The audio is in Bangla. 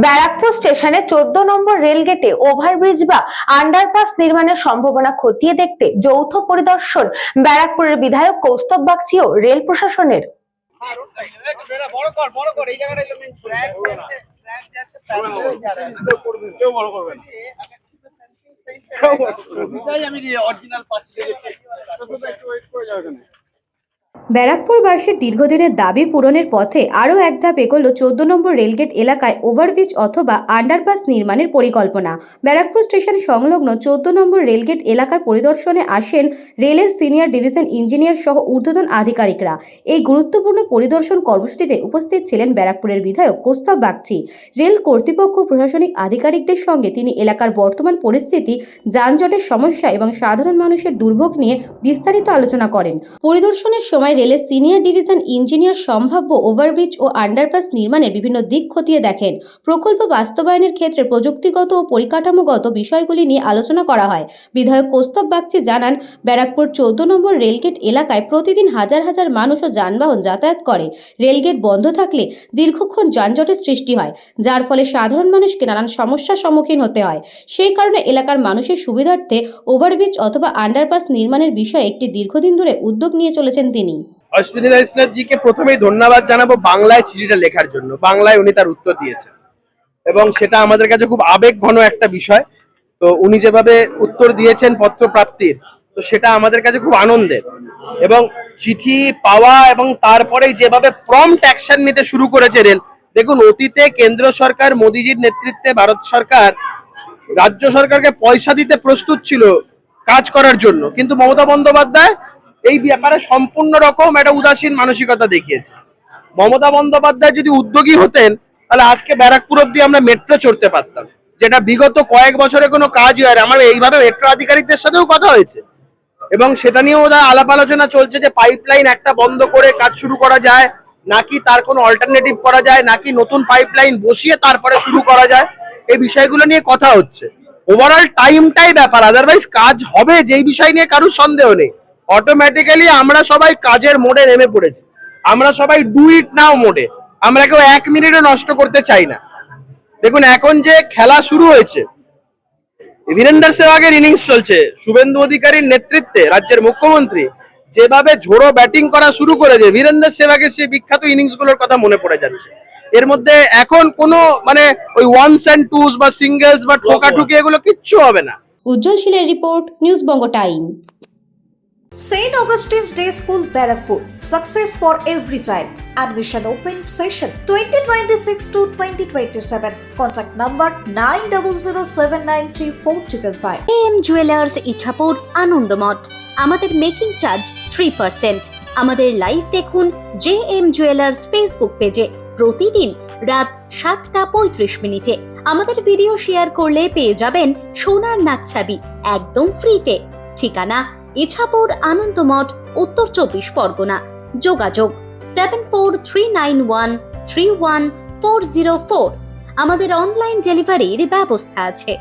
ব্যারাকপুর স্টেশনে 14 নম্বর রেলগেটে ওভারব্রিজ বা আন্ডারপাস নির্মাণের সম্ভাবনা খতিয়ে দেখতে যৌথ পরিদর্শন ব্যারাকপুরের বিধায়ক কৌস্তব বাগচি ও রেল প্রশাসনের। ব্যারাকপুরবাসীর দীর্ঘদিনের দাবি পূরণের পথে আরও এক ধাপ এগোলো 14 নম্বর রেলগেট এলাকায় ওভারব্রিজ অথবা আন্ডারপাস নির্মাণের পরিকল্পনা। ব্যারাকপুর স্টেশন সংলগ্ন 14 নম্বর রেলগেট এলাকার পরিদর্শনে আসেন রেলের সিনিয়র ডিভিশন ইঞ্জিনিয়ার সহ ঊর্ধ্বতন আধিকারিকরা। এই গুরুত্বপূর্ণ পরিদর্শন কর্মসূচিতে উপস্থিত ছিলেন ব্যারাকপুরের বিধায়ক কৌস্তব বাগচি। রেল কর্তৃপক্ষ প্রশাসনিক আধিকারিকদের সঙ্গে তিনি এলাকার বর্তমান পরিস্থিতি, যানজটের সমস্যা এবং সাধারণ মানুষের দুর্ভোগ নিয়ে বিস্তারিত আলোচনা করেন। পরিদর্শনের সময় রেলের সিনিয়র ডিভিশন ইঞ্জিনিয়ার সম্ভাব্য ওভারব্রিজ ও আন্ডারপাস নির্মাণের বিভিন্ন দিক খতিয়ে দেখেন। প্রকল্প বাস্তবায়নের ক্ষেত্রে প্রযুক্তিগত ও পরিকাঠামোগত বিষয়গুলি নিয়ে আলোচনা করা হয়। বিধায়ক কৌস্তব বাগচি জানান, ব্যারাকপুর 14 নম্বর রেলগেট এলাকায় প্রতিদিন হাজার হাজার মানুষ ও যানবাহন যাতায়াত করে। রেলগেট বন্ধ থাকলে দীর্ঘক্ষণ যানজটের সৃষ্টি হয়, যার ফলে সাধারণ মানুষকে নানান সমস্যার সম্মুখীন হতে হয়। সেই কারণে এলাকার মানুষের সুবিধার্থে ওভারব্রিজ অথবা আন্ডারপাস নির্মাণের বিষয়ে একটি দীর্ঘদিন ধরে উদ্যোগ নিয়ে চলেছেন তিনি। অশ্বিনী রাজনাথজিকে প্রথমেই ধন্যবাদ জানাবো বাংলায় চিঠিটা লেখার জন্য। বাংলায় উনি তার উত্তর দিয়েছেন এবং সেটা আমাদের কাছে খুব আবেগঘন একটা বিষয়। তো উনি যেভাবে উত্তর দিয়েছেন পত্র প্রাপ্তির, তো সেটা আমাদের কাছে খুব আনন্দের। এবং চিঠি পাওয়া এবং তারপরেই যেভাবে প্রম্পট অ্যাকশন নিতে শুরু করেছে রেল। দেখুন, অতীতে কেন্দ্র সরকার মোদিজির নেতৃত্বে ভারত সরকার রাজ্য সরকারকে পয়সা দিতে প্রস্তুত ছিল কাজ করার জন্য, কিন্তু মমতা বন্দ্যোপাধ্যায় এই ব্যাপারে সম্পূর্ণ রকম একটা উদাসীন মানসিকতা দেখিয়েছে। মমতা বন্দ্যোপাধ্যায় যদি উদ্যোগী হতেন তাহলে আজকে ব্যারাকপুর অব্দি আমরা মেট্রো চড়তে পারতাম, যেটা বিগত কয়েক বছরে কোনো কাজই হয়। আমার এইভাবে মেট্রো আধিকারিকদের সাথেও কথা হয়েছে এবং সেটা নিয়েও ওদের আলাপ আলোচনা চলছে যে পাইপলাইন একটা বন্ধ করে কাজ শুরু করা যায় নাকি তার কোনো অল্টারনেটিভ করা যায়, নাকি নতুন পাইপলাইন বসিয়ে তারপরে শুরু করা যায়। এই বিষয়গুলো নিয়ে কথা হচ্ছে। ওভারঅল টাইমটাই ব্যাপার, আদারওয়াইজ কাজ হবে, যেই বিষয় নিয়ে কারোর সন্দেহ নেই। অটোমেটিক্যালি আমরা সবাই কাজের মোডে নেমে পড়েছি, আমরা সবাই ডু ইট নাও মোডে। আমরা কেউ 1 মিনিটও নষ্ট করতে চাই না। দেখুন, এখন যে খেলা শুরু হয়েছে, বীরেন্দ্র সেহবাগের ইনিংস চলছে। শুভেন্দু অধিকারীর নেতৃত্বে রাজ্যের মুখ্যমন্ত্রী যেভাবে ঝোড়ো ব্যাটিং করা শুরু করেছে, বীরেন্দ্র সেহবাগের সেই বিখ্যাত ইনিংস গুলোর কথা মনে পড়ে যাচ্ছে। এর মধ্যে এখন কোনো মানে ওই ওয়ানস অ্যান্ড টুস বা সিঙ্গেলস বা ঠোকাঠুকি এগুলো কিচ্ছু হবে না। উজ্জ্বল শীলের report, news Banga time. St. Augustine's Day School, Barakpur. Success for every child. Admission open session 2026 to 2027. Contact number 9007934555. AM Jewelers Ichapur Anandamath. আমাদের মেকিং চার্জ 3%। আমাদের লাইভ দেখুন JM Jewelers ফেসবুক পেজে প্রতিদিন রাত 7:35 আমাদের ভিডিও শেয়ার করলে পেয়ে যাবেন সোনার নাকছাবি একদম ফ্রিতে। ঠিকানা ইছাপুর আনন্দমঠ, উত্তর 24 পরগনা। যোগাযোগ 7439131404। আমাদের অনলাইন ডেলিভারির ব্যবস্থা আছে।